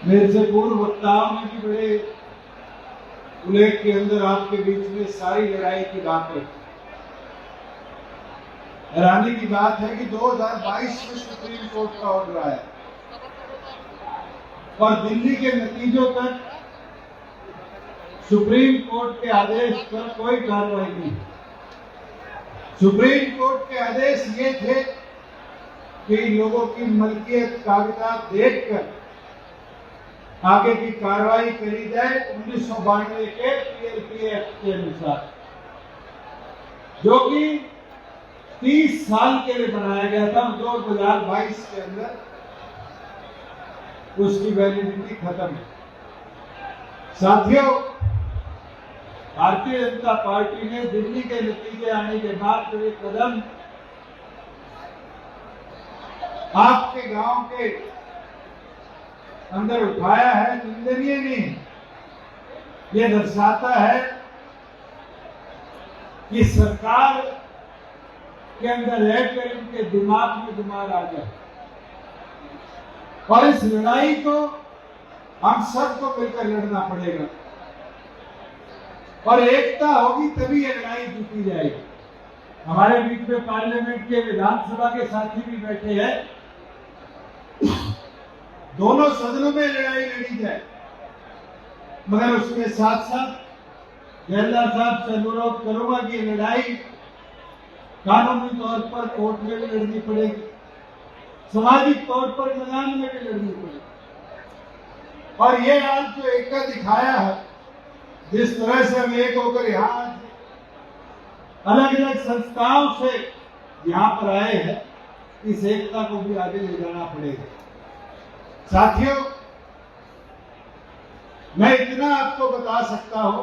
मेरे से पूर्व वक्ताओं ने भी बड़े उल्लेख के अंदर आपके बीच में सारी लड़ाई की बात रखी। हैरानी की बात है कि 2022 में सुप्रीम कोर्ट का ऑर्डर आया और दिल्ली के नतीजों तक सुप्रीम कोर्ट के आदेश पर कोई कार्रवाई नहीं। सुप्रीम कोर्ट के आदेश ये थे कि लोगों की मलकियत कागजात देखकर आगे की कार्रवाई करी जाए 1992 के पीएलपी एक्ट के अनुसार, जो कि 30 साल के लिए बनाया गया था। 2022 के अंदर उसकी वैलिडिटी खत्म है। साथियों, भारतीय जनता पार्टी ने दिल्ली के नतीजे आने के बाद जो एक कदम आपके गांव के अंदर उठाया है, निंदनीय नहीं। ये दर्शाता है कि सरकार के अंदर रहकर उनके दिमाग में दिमाग आ गया और इस लड़ाई को हम सबको मिलकर लड़ना पड़ेगा और एकता होगी तभी ये लड़ाई जीती जाएगी। हमारे बीच में पार्लियामेंट के विधानसभा के साथी भी बैठे हैं। दोनों सदनों में लड़ाई लड़ी जाए, मगर उसके साथ साथ गहलोत साहब से अनुरोध करूंगा कि लड़ाई कानूनी तौर पर कोर्ट में भी लड़नी पड़ेगी, सामाजिक तौर पर मैदान में भी लड़नी पड़ेगी। और ये आज जो एकता दिखाया है, जिस तरह से हम एक होकर यहाँ अलग अलग संस्थाओं से यहाँ पर आए हैं, इस एकता को भी आगे ले जाना पड़ेगा। साथियों, मैं इतना आपको बता सकता हूं,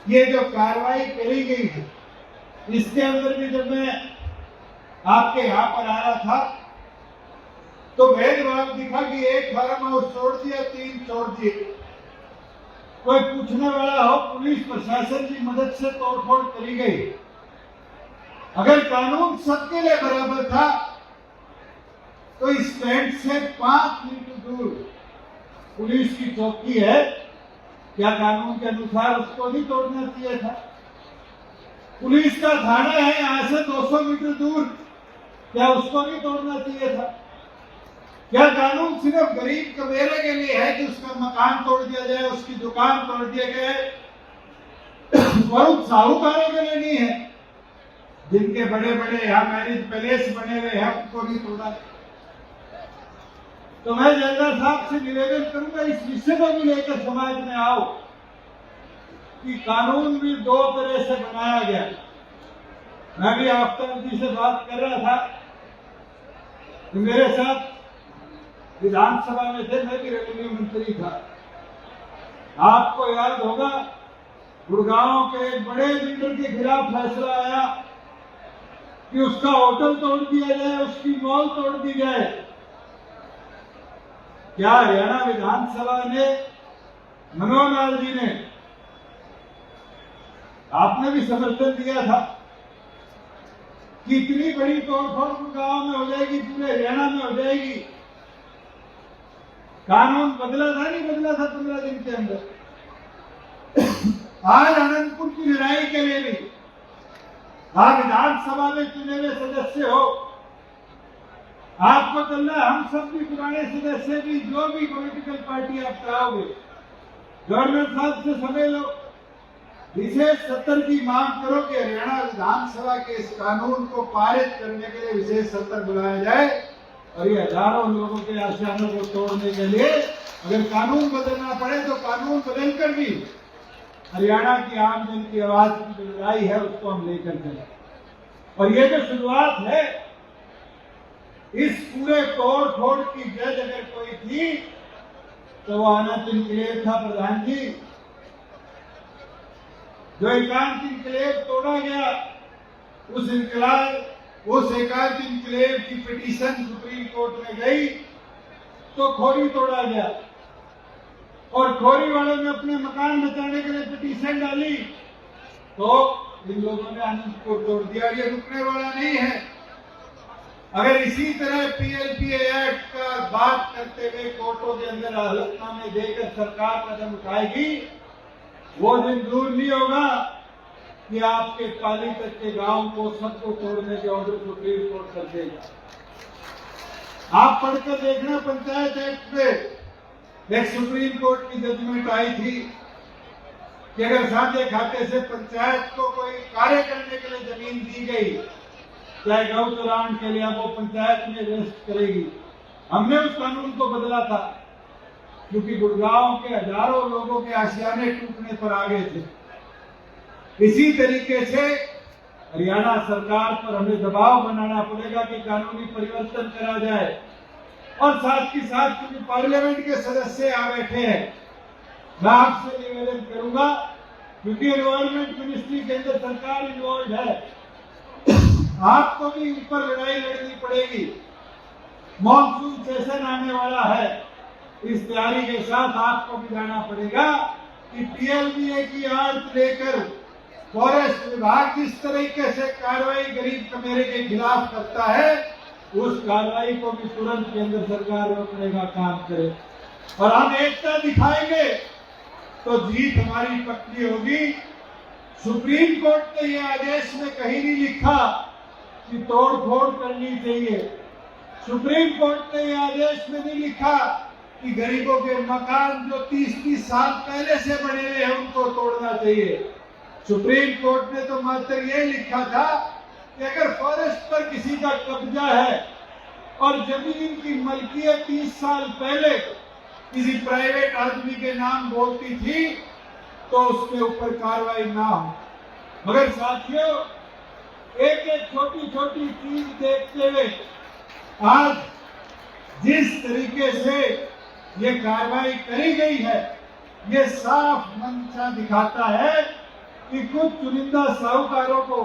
ये जो कार्रवाई करी गई है, इसके अंदर भी जब मैं आपके यहां पर आ रहा था तो भेदभाव दिखा कि एक फार्म हाउस छोड़ दिया, 3 छोड़ दिए। कोई पूछने वाला हो, पुलिस प्रशासन की मदद से तोड़फोड़ करी गई। अगर कानून सबके लिए बराबर था तो इस स्टैंड से 5 मीटर दूर पुलिस की चौकी है, क्या कानून के अनुसार उसको नहीं तोड़ना चाहिए था? पुलिस का थाना है यहां से 200 मीटर दूर, क्या उसको नहीं तोड़ना चाहिए था? क्या कानून सिर्फ गरीब कबीरे के लिए है कि उसका मकान तोड़ दिया जाए, उसकी दुकान तोड़ दिया जाए? बहुत साहूकारों के लिए नहीं है, जिनके बड़े बड़े यहाँ मैरिज पैलेस बने हुए हैं उनको नहीं तोड़ा। तो मैं जयललिता साहब से निवेदन करूंगा, इस विषय को भी लेकर समाज में आओ कि कानून भी 2 तरह से बनाया गया। मैं भी आफ्ताब जी से बात कर रहा था, मेरे साथ विधानसभा में थे, मैं भी रेवेन्यू मंत्री था। आपको याद होगा, गुड़गांव के एक बड़े लीडर के खिलाफ फैसला आया कि उसका होटल तोड़ दिया जाए, उसकी मॉल तोड़ दी जाए। क्या हरियाणा विधानसभा ने, मनोहर लाल जी ने, आपने भी समर्थन दिया था कि इतनी बड़ी तोड़फोड़ गांव में हो जाएगी, पूरे हरियाणा में हो जाएगी। कानून बदला था, नहीं बदला था 15 दिन के अंदर। आज अनंतपुर की लड़ाई के लिए भी आप विधानसभा में चुने हुए सदस्य हो, आपको चल रहा है, हम सब भी पुराने सदस्य भी, जो भी पॉलिटिकल पार्टी आप चाहोगे, गवर्नर साहब से समय लो, विशेष सत्र की मांग करो कि हरियाणा विधानसभा के इस कानून को पारित करने के लिए विशेष सत्र बुलाया जाए और ये हजारों लोगों के आशाओं को तोड़ने के लिए अगर कानून बदलना पड़े तो कानून बदलकर भी हरियाणा की आम जन की आवाज की जो लड़ाई है उसको हम लेकर चले। और ये जो शुरुआत है, इस पूरे तोड़ फोड़ की जड़ अगर कोई थी तो वो अनंत इनकलेव था। प्रधान जी, जो एकांत इनकलेव तोड़ा गया, उस एकांत इनकलेव की पिटीशन सुप्रीम कोर्ट में गई तो खोरी तोड़ा गया और खोरी वालों ने अपने मकान बचाने के लिए पिटीशन डाली तो इन लोगों ने आनंद को तोड़ दिया। ये रुकने वाला नहीं है। अगर इसी तरह पीएलपी एक्ट का बात करते हुए कोर्टों के अंदर हलफनामे देकर सरकार कदम उठाएगी, वो दिन दूर नहीं होगा कि आपके पाली तक के गांव को सबको तोड़ने के ऑर्डर सुप्रीम कोर्ट कर देगा। आप पढ़कर देखना, पंचायत एक्ट पे एक सुप्रीम कोर्ट की जजमेंट आई थी कि अगर साझे खाते से पंचायत को कोई कार्य करने के लिए जमीन दी गई, चाहे गौ चरान के लिए, वो पंचायत में इन्वेस्ट करेगी। हमने उस कानून को बदला था क्योंकि गुड़गांव के हजारों लोगों के आशियाने टूटने पर आ गए थे। इसी तरीके से हरियाणा सरकार पर हमें दबाव बनाना पड़ेगा कि कानूनी परिवर्तन करा जाए। और साथ ही साथ क्योंकि पार्लियामेंट के सदस्य आ बैठे हैं, मैं आपसे निवेदन करूंगा, क्योंकि एनवायरमेंट मिनिस्ट्री के अंदर सरकार इन्वॉल्व है, आपको भी ऊपर लड़ाई लड़नी पड़ेगी। मॉनसून सेशन आने वाला है, इस तैयारी के साथ आपको भी जाना पड़ेगा कि पीएलबीए की आड़ लेकर फॉरेस्ट विभाग जिस तरीके से कार्रवाई गरीब कमेरे के खिलाफ करता है, उस कार्रवाई को भी तुरंत केंद्र सरकार रोकने का काम करे। और हम एकता दिखाएंगे तो जीत हमारी पक्की होगी। सुप्रीम कोर्ट ने यह आदेश में कहीं नहीं लिखा कि तोड़ फोड़ करनी चाहिए। सुप्रीम कोर्ट ने यह आदेश में नहीं लिखा कि गरीबों के मकान जो 30-30 साल पहले से बने हुए हैं उनको तोड़ना चाहिए। सुप्रीम कोर्ट ने तो मात्र ये लिखा था कि अगर फॉरेस्ट पर किसी का कब्जा है और जमीन की मलकियत 30 साल पहले किसी प्राइवेट आदमी के नाम बोलती थी तो उसके ऊपर कार्रवाई ना हो। मगर साथियों, एक एक छोटी छोटी चीज देखते हुए आज जिस तरीके से ये कार्रवाई करी गई है, ये साफ मंशा दिखाता है कि कुछ चुनिंदा साहूकारों को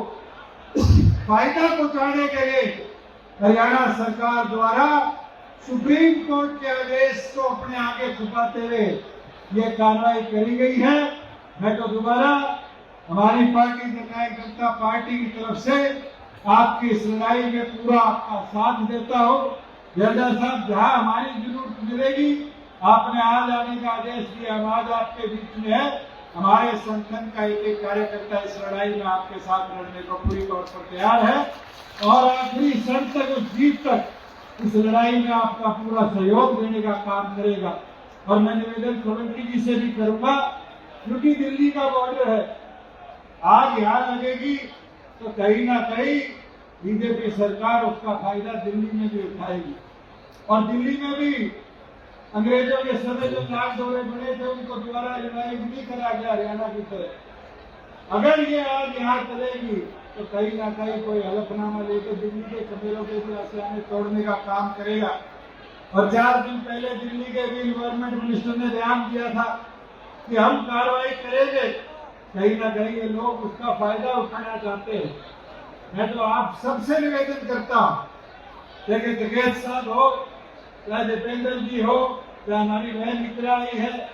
फायदा पहुंचाने के लिए हरियाणा सरकार द्वारा सुप्रीम कोर्ट के आदेश को अपने आगे छुपाते हुए ये कार्रवाई करी गई है। मैं तो दोबारा हमारी पार्टी जननायक जनता पार्टी की तरफ से आपकी इस लड़ाई में पूरा आपका साथ देता हूँ। जर्नल साहब, जहाँ हमारी जरूरत मिलेगी, आपने आज आने का आदेश दिया, हम आज आपके बीच में है। हमारे संगठन का एक कार्यकर्ता इस लड़ाई में आपके साथ लड़ने को पूरी तौर पर तैयार है और आखिरी क्षण तक, उस जीत तक इस लड़ाई में आपका पूरा सहयोग देने का काम करेगा। और मैं निवेदन सोलंकी जी से भी करूंगा, क्योंकि दिल्ली का बॉर्डर है, आग यहाँ लगेगी तो कहीं ना कहीं बीजेपी सरकार उसका फायदा दिल्ली में भी उठाएगी। और दिल्ली में भी अंग्रेजों के समय जो नाग दौरे बने थे उनको दोबारा रिवाइव नहीं करा गया हरियाणा की तरह। अगर ये आग यहाँ चलेगी तो कहीं ना कहीं कोई हलफनामा लेकर दिल्ली के कमेरों के भी आसियाने तोड़ने का काम करेगा। और 4 दिन पहले दिल्ली के भी इन्वायरमेंट मिनिस्टर ने ध्यान दिया था कि हम कार्रवाई करेंगे, कहीं ना कहीं ये लोग उसका फायदा उठाना चाहते हैं। मैं तो आप सबसे निवेदन करता हूँ, चाहे जगेश साहब हो, चाहे दीपेंद्र जी हो, चाहे हमारी बहन मित्रा आई है,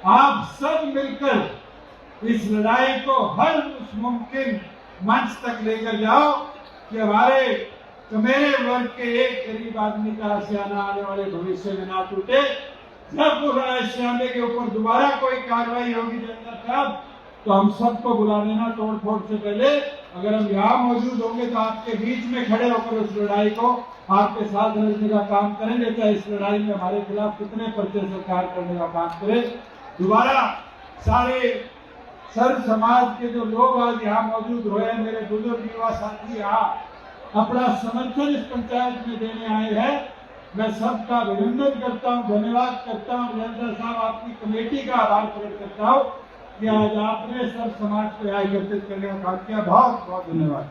आप सब मिलकर इस लड़ाई को हर उस मुमकिन मंच तक लेकर जाओ कि हमारे कमेरे वर्ग के एक गरीब आदमी का आशियाना आने वाले भविष्य में ना टूटे। जब उस आशियाने के ऊपर दोबारा कोई कार्रवाई होगी जनता साहब, तो हम सबको बुला लेना तोड़ फोड़ से पहले। अगर हम यहाँ मौजूद होंगे तो आपके बीच में खड़े होकर उस लड़ाई को आपके साथ लड़ने का काम करेंगे, चाहे इस लड़ाई में हमारे खिलाफ कितने पर्चे सरकार करने का काम करे। दोबारा सारे सर्व समाज के जो लोग आज यहाँ मौजूद हुए, मेरे बुजुर्ग युवा साथी यहाँ अपना समर्थन इस पंचायत में देने आए हैं, मैं सबका अभिनंदन करता हूँ, धन्यवाद करता हूँ। जनता साहब, आपकी कमेटी का आभार प्रकट करता हूँ कि आज आपने सर्व समाज को यहाँ एकत्रित करने का काम किया। बहुत बहुत धन्यवाद।